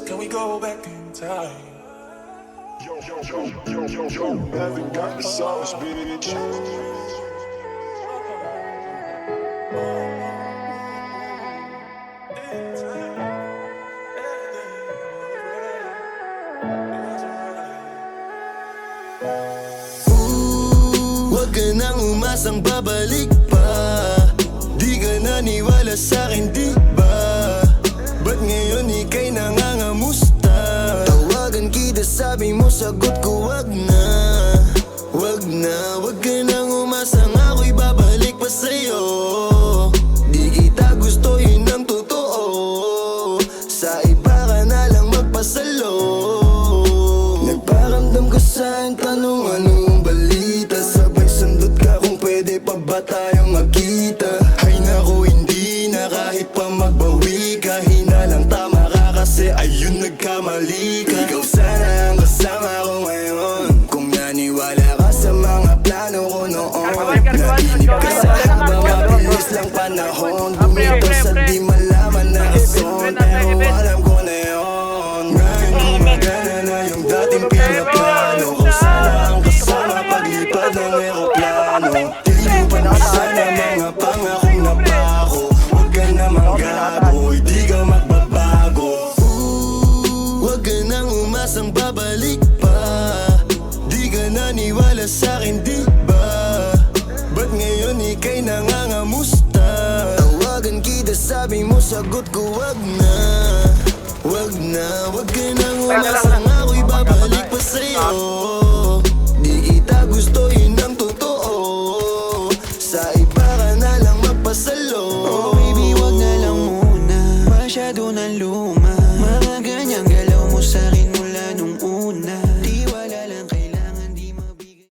Can we go back in time? Yo, haven't got the sauce, bitch. Huwag ka nang umasang babalik pa. Di ka naniwala sa'kin, di ba? Ba't ngayon ika'y nangangamusta? Tawagan kita, sabi mo, sagot ko wag na. Wag na, wag ka nang umasang ako'y babalik pa sa'yo. Di kita gusto, yun ang totoo. Sa iba ka na lang magpasalo. Nagparamdam ka sa'kin, tanong anong balita. Sabay sundot ka kung pwede pa ba tayong magkita. Ay naku, hindi na kahit pa magbawi ka. Hinalang tama ka kasi ayun nagkamali ka. Ikaw sana ang kasama ko ngayon. Kung naniwala ka sa mga plano ko noon. Naginip ka sa habang mabilis lang panahon. Bumito sa di malaman na rason. Pero alam ko na yun. Ngayon gumagana na yung dating pinaplano. Kung sana ang kasama paglipad ng eroplano. Tinupad mo sana mga pangakong napako. Huwag ka namang gago, hindi ka magbabago. Huwag ka nang umasang babalik pa. Di ka naniwala sa'kin, di ba? Ba't ngayon ika'y nangangamusta? Tawagan kita, sabi mo, sagot ko wag na. Wag na, wag ka nang umasang ako'y babalik pa sa'yo. Di kita gusto, yun ang totoo. Sa iba ka na lang magpasalo. Oh baby, wag na lang muna. Masyado na luma. Mga ganyang